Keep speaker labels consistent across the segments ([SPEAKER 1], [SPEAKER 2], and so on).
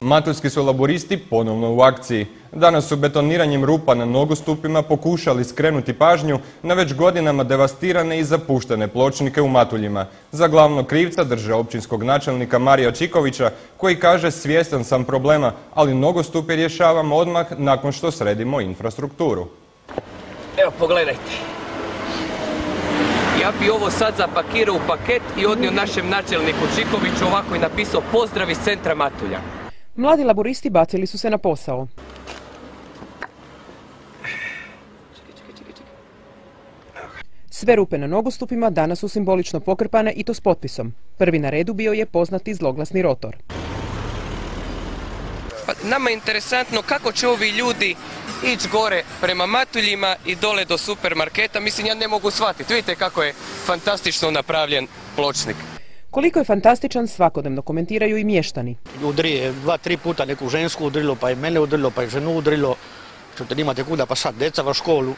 [SPEAKER 1] Matuljski su laburisti ponovno u akciji. Danas su betoniranjem rupa na nogostupima pokušali skrenuti pažnju na već godinama devastirane i zapuštene pločnike u Matuljima. Za glavnog krivca drže općinskog načelnika Marija Čikovića, koji kaže: svjestan sam problema, ali nogostupe rješavamo odmah nakon što sredimo infrastrukturu.
[SPEAKER 2] Evo, pogledajte. Ja bi ovo sad zapakirao u paket i odnio našem načelniku Čikoviću, ovako je napisao: pozdrav iz centra Matulja.
[SPEAKER 3] Mladi laburisti bacili su se na posao. Sve rupe na nogostupima danas su simbolično pokrpane i to s potpisom. Prvi na redu bio je poznati zloglasni rotor.
[SPEAKER 2] Nama je interesantno kako će ovi ljudi ići gore prema Matuljima i dole do supermarketa. Mislim, ja ne mogu shvatiti. Vidite kako je fantastično napravljen pločnik.
[SPEAKER 3] Koliko je fantastičan, svakodnevno komentiraju i mještani.
[SPEAKER 4] Udri je 2-3 puta neku žensku udrilo, pa je mene udrilo, pa je ženu udrilo. Što nimate kuda, pa sad djeca u školu,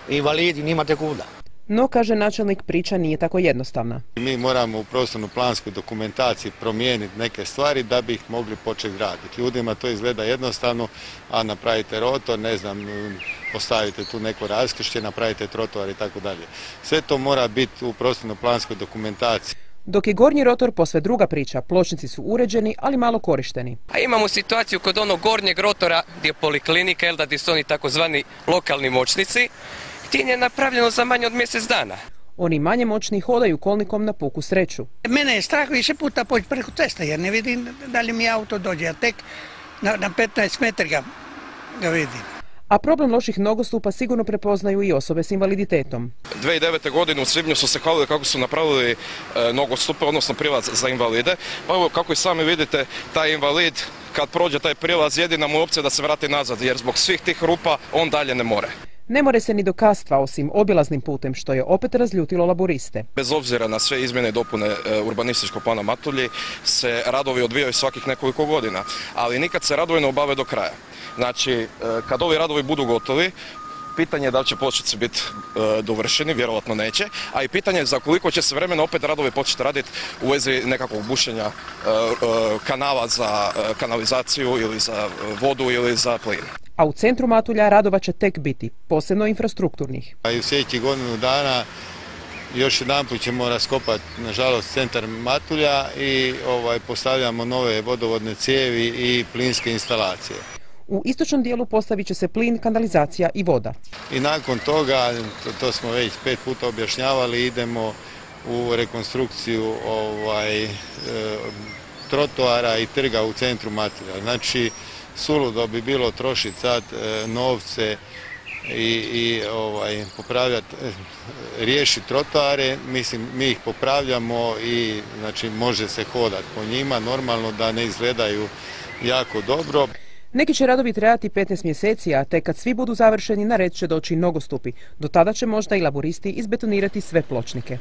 [SPEAKER 4] invalidi, nimate kuda.
[SPEAKER 3] No, kaže načelnik, priča nije tako jednostavna.
[SPEAKER 5] Mi moramo u prostorno-planskoj dokumentaciji promijeniti neke stvari da bi ih mogli početi graditi. Ljudima to izgleda jednostavno, a napravite rotor, ne znam, postavite tu neko raskršće, napravite trotoar i tako dalje. Sve to mora biti u prostorno-planskoj dokumentaciji.
[SPEAKER 3] Dok je gornji rotor posve druga priča, pločnici su uređeni, ali malo korišteni.
[SPEAKER 2] A imamo situaciju kod onog gornjeg rotora gdje je poliklinika, gdje su oni takozvani lokalni moćnici, gdje je napravljeno za manje od mjesec dana.
[SPEAKER 3] Oni manje moćni hodaju kolnikom na puku sreću.
[SPEAKER 6] Mene je strah više puta poći preko cesta jer ne vidim da li mi auto dođe, a tek na 15 metri ga vidim.
[SPEAKER 3] A problem loših nogostupa sigurno prepoznaju i osobe s invaliditetom.
[SPEAKER 7] 2009. godine u svibnju su se hvalili kako su napravili nogostupe, odnosno prilaz za invalide. Pa evo, kako i sami vidite, taj invalid kad prođe taj prilaz, jedina mu opcija da se vrati nazad, jer zbog svih tih rupa on dalje ne more.
[SPEAKER 3] Ne more se ni do Kastva osim obilaznim putem, što je opet razljutilo laburiste.
[SPEAKER 7] Bez obzira na sve izmjene i dopune urbanističkog plana Matulji se radovi odvijaju svakih nekoliko godina, ali nikad se radovi ne obave do kraja. Znači, kad ovi radovi budu gotovi, pitanje je da li će pločnici biti dovršeni, vjerojatno neće, a i pitanje je za koliko će se vremena opet radovi početi raditi u vezi nekakvog bušenja kanala za kanalizaciju ili za vodu ili za plin.
[SPEAKER 3] A u centru Matulja radova će tek biti, posebno infrastrukturnih.
[SPEAKER 5] A i u sljedećih godinu dana još jedanput ćemo raskopati, nažalost, centar Matulja i postavljamo nove vodovodne cijevi i plinske instalacije.
[SPEAKER 3] U istočnom dijelu postavit će se plin, kanalizacija i voda.
[SPEAKER 5] I nakon toga, to smo već 5 puta objašnjavali, idemo u rekonstrukciju trotoara i trga u centru Matulja. Znači, suludo bi bilo trošiti sad novce i popravljati, riješiti trotoare. Mislim, mi ih popravljamo i znači može se hodati po njima, normalno da ne izgledaju jako dobro.
[SPEAKER 3] Neki će radovi trajati 15 mjeseci, a tek kad svi budu završeni na red će doći nogostupi. Do tada će možda i laburisti izbetonirati sve pločnike.